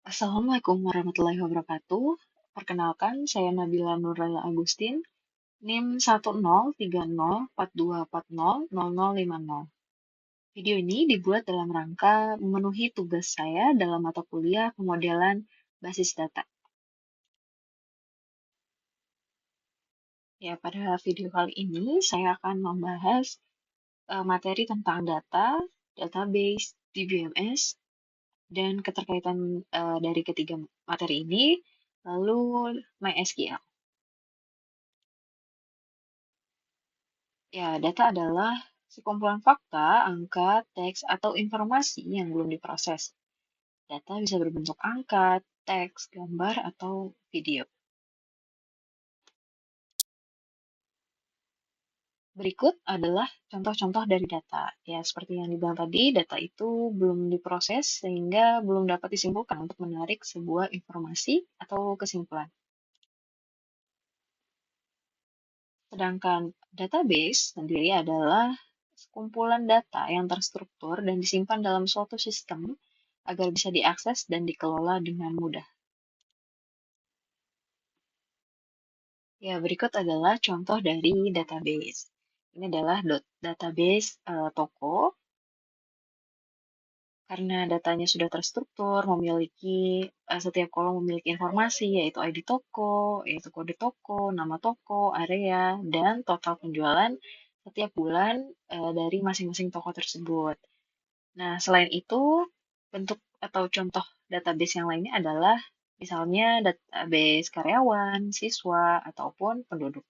Assalamualaikum warahmatullahi wabarakatuh. Perkenalkan, saya Nabila Nurlela Agustin, NIM 103042400050. Video ini dibuat dalam rangka memenuhi tugas saya dalam mata kuliah pemodelan basis data. Ya, pada video kali ini saya akan membahas materi tentang data, database, DBMS, dan keterkaitan dari ketiga materi ini, lalu MySQL. Ya, data adalah sekumpulan fakta, angka, teks, atau informasi yang belum diproses. Data bisa berbentuk angka, teks, gambar, atau video. Berikut adalah contoh-contoh dari data. Ya, seperti yang dibilang tadi, data itu belum diproses sehingga belum dapat disimpulkan untuk menarik sebuah informasi atau kesimpulan. Sedangkan database sendiri adalah sekumpulan data yang terstruktur dan disimpan dalam suatu sistem agar bisa diakses dan dikelola dengan mudah. Ya, berikut adalah contoh dari database. Ini adalah database toko. Karena datanya sudah terstruktur, memiliki setiap kolom memiliki informasi, yaitu ID toko, yaitu kode toko, nama toko, area, dan total penjualan setiap bulan dari masing-masing toko tersebut. Nah, selain itu, bentuk atau contoh database yang lainnya adalah misalnya database karyawan, siswa, ataupun penduduk.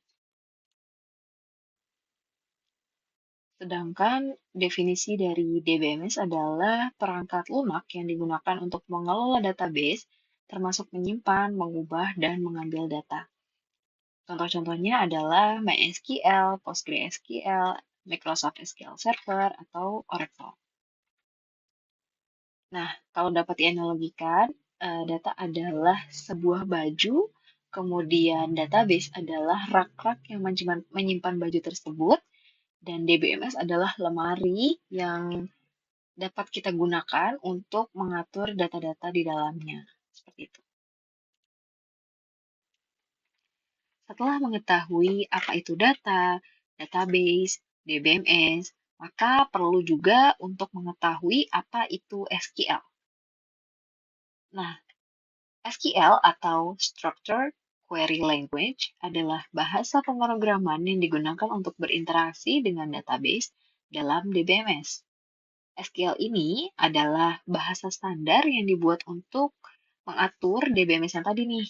Sedangkan definisi dari DBMS adalah perangkat lunak yang digunakan untuk mengelola database, termasuk menyimpan, mengubah, dan mengambil data. Contoh-contohnya adalah MySQL, PostgreSQL, Microsoft SQL Server, atau Oracle. Nah, kalau dapat dianalogikan, data adalah sebuah baju, kemudian database adalah rak-rak yang menyimpan baju tersebut, dan DBMS adalah lemari yang dapat kita gunakan untuk mengatur data-data di dalamnya. Seperti itu. Setelah mengetahui apa itu data, database, DBMS, maka perlu juga untuk mengetahui apa itu SQL. Nah, SQL atau Structured Query Language adalah bahasa pemrograman yang digunakan untuk berinteraksi dengan database dalam DBMS. SQL ini adalah bahasa standar yang dibuat untuk mengatur DBMS yang tadi nih,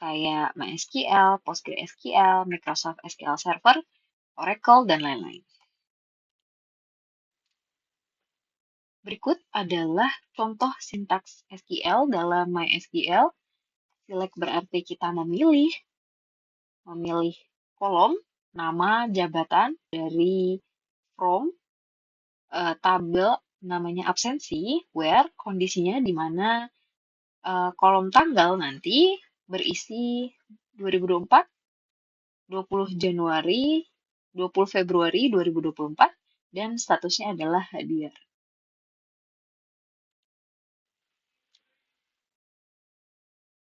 kayak MySQL, PostgreSQL, Microsoft SQL Server, Oracle, dan lain-lain. Berikut adalah contoh sintaks SQL dalam MySQL. Select berarti kita memilih kolom, nama, jabatan dari from, tabel namanya absensi, where kondisinya di mana kolom tanggal nanti berisi 2024, 20 Januari, 20 Februari 2024, dan statusnya adalah hadiah.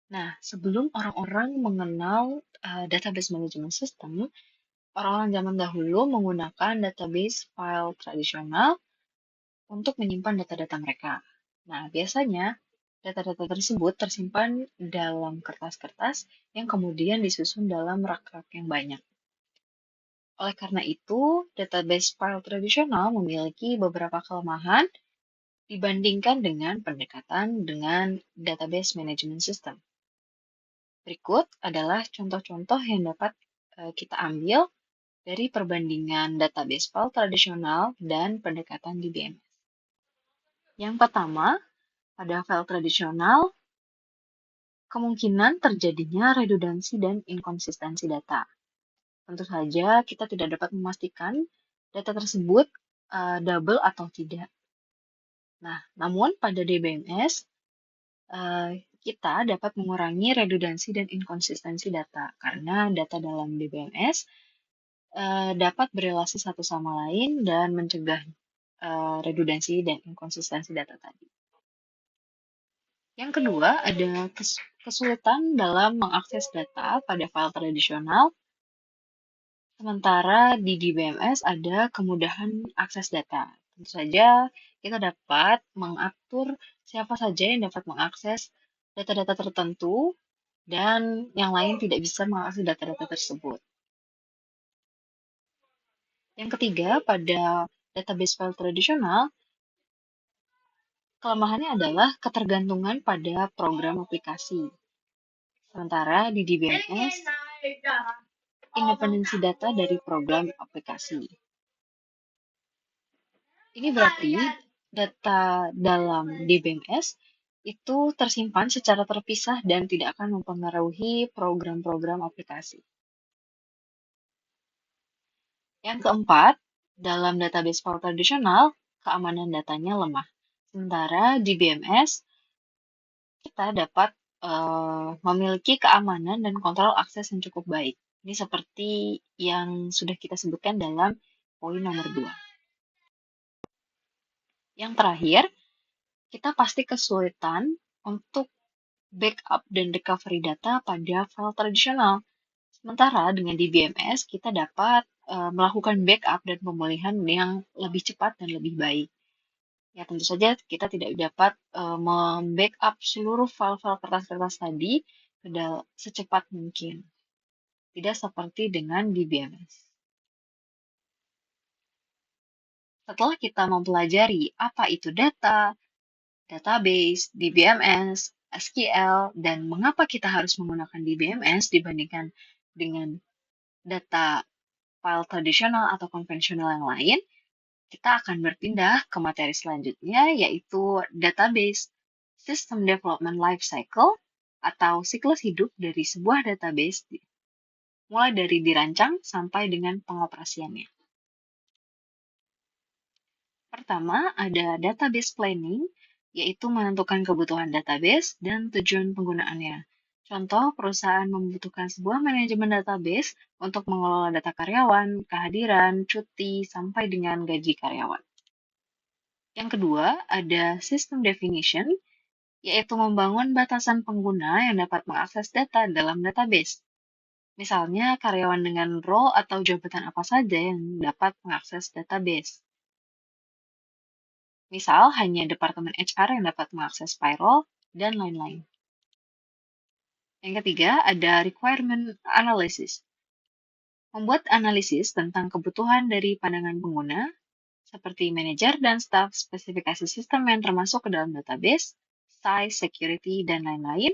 Nah, sebelum orang-orang mengenal database management system, orang-orang zaman dahulu menggunakan database file tradisional untuk menyimpan data-data mereka. Nah, biasanya data-data tersebut tersimpan dalam kertas-kertas yang kemudian disusun dalam rak-rak yang banyak. Oleh karena itu, database file tradisional memiliki beberapa kelemahan dibandingkan dengan pendekatan dengan database management system. Berikut adalah contoh-contoh yang dapat kita ambil dari perbandingan database file tradisional dan pendekatan DBMS. Yang pertama, pada file tradisional, kemungkinan terjadinya redundansi dan inkonsistensi data. Tentu saja kita tidak dapat memastikan data tersebut double atau tidak. Nah, namun pada DBMS, kita dapat mengurangi redundansi dan inkonsistensi data karena data dalam DBMS dapat berelasi satu sama lain dan mencegah redundansi dan inkonsistensi data tadi. Yang kedua, ada kesulitan dalam mengakses data pada file tradisional, sementara di DBMS ada kemudahan akses data. Tentu saja, kita dapat mengatur siapa saja yang dapat mengakses data-data tertentu dan yang lain tidak bisa mengakses data-data tersebut. Yang ketiga, pada database file tradisional, kelemahannya adalah ketergantungan pada program aplikasi. Sementara di DBMS, independensi data dari program aplikasi. Ini berarti data dalam DBMS itu tersimpan secara terpisah dan tidak akan mempengaruhi program-program aplikasi. Yang keempat, dalam database file tradisional, keamanan datanya lemah. Sementara di DBMS, kita dapat memiliki keamanan dan kontrol akses yang cukup baik. Ini seperti yang sudah kita sebutkan dalam poin nomor 2. Yang terakhir, kita pasti kesulitan untuk backup dan recovery data pada file tradisional. Sementara dengan DBMS, kita dapat melakukan backup dan pemulihan yang lebih cepat dan lebih baik. Ya, tentu saja kita tidak dapat membackup seluruh file-file kertas-kertas tadi secepat mungkin. Tidak seperti dengan DBMS. Setelah kita mempelajari apa itu data, database, DBMS, SQL, dan mengapa kita harus menggunakan DBMS dibandingkan dengan data file tradisional atau konvensional yang lain, kita akan berpindah ke materi selanjutnya, yaitu database System Development Life Cycle atau siklus hidup dari sebuah database, mulai dari dirancang sampai dengan pengoperasiannya. Pertama, ada database planning, yaitu menentukan kebutuhan database dan tujuan penggunaannya. Contoh, perusahaan membutuhkan sebuah manajemen database untuk mengelola data karyawan, kehadiran, cuti, sampai dengan gaji karyawan. Yang kedua, ada system definition, yaitu membangun batasan pengguna yang dapat mengakses data dalam database. Misalnya, karyawan dengan role atau jabatan apa saja yang dapat mengakses database. Misal, hanya Departemen HR yang dapat mengakses payroll, dan lain-lain. Yang ketiga, ada requirement analysis. Membuat analisis tentang kebutuhan dari pandangan pengguna, seperti manajer dan staf, spesifikasi sistem yang termasuk ke dalam database, size, security, dan lain-lain,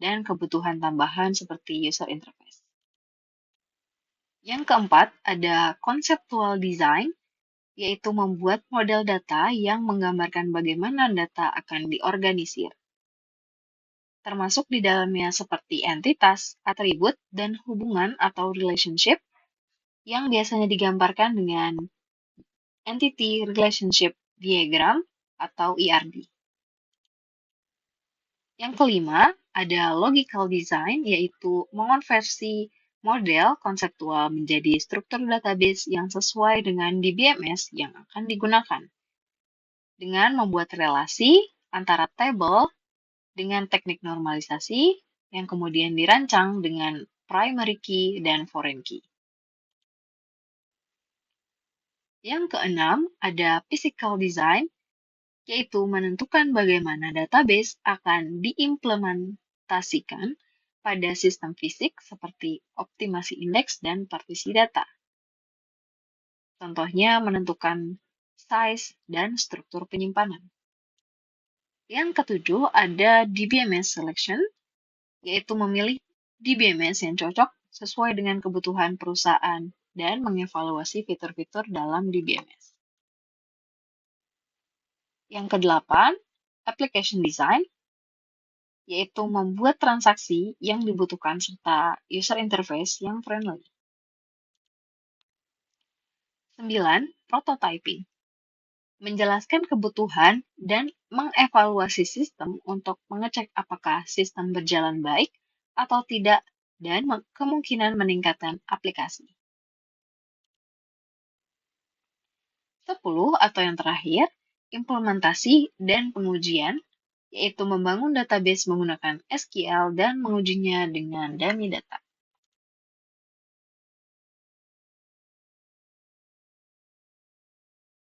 dan kebutuhan tambahan seperti user interface. Yang keempat, ada conceptual design, yaitu membuat model data yang menggambarkan bagaimana data akan diorganisir, termasuk di dalamnya seperti entitas, atribut, dan hubungan atau relationship yang biasanya digambarkan dengan Entity Relationship Diagram atau ERD. Yang kelima, ada logical design, yaitu mengonversi model konseptual menjadi struktur database yang sesuai dengan DBMS yang akan digunakan. Dengan membuat relasi antara table dengan teknik normalisasi yang kemudian dirancang dengan primary key dan foreign key. Yang keenam, ada physical design, yaitu menentukan bagaimana database akan diimplementasikan pada sistem fisik seperti optimasi indeks dan partisi data. Contohnya menentukan size dan struktur penyimpanan. Yang ketujuh ada DBMS selection, yaitu memilih DBMS yang cocok sesuai dengan kebutuhan perusahaan dan mengevaluasi fitur-fitur dalam DBMS. Yang kedelapan, application design, yaitu membuat transaksi yang dibutuhkan serta user interface yang friendly. 9. Prototyping. Menjelaskan kebutuhan dan mengevaluasi sistem untuk mengecek apakah sistem berjalan baik atau tidak dan kemungkinan meningkatkan aplikasi. 10 atau yang terakhir, implementasi dan pengujian, yaitu membangun database menggunakan SQL dan mengujinya dengan dummy data.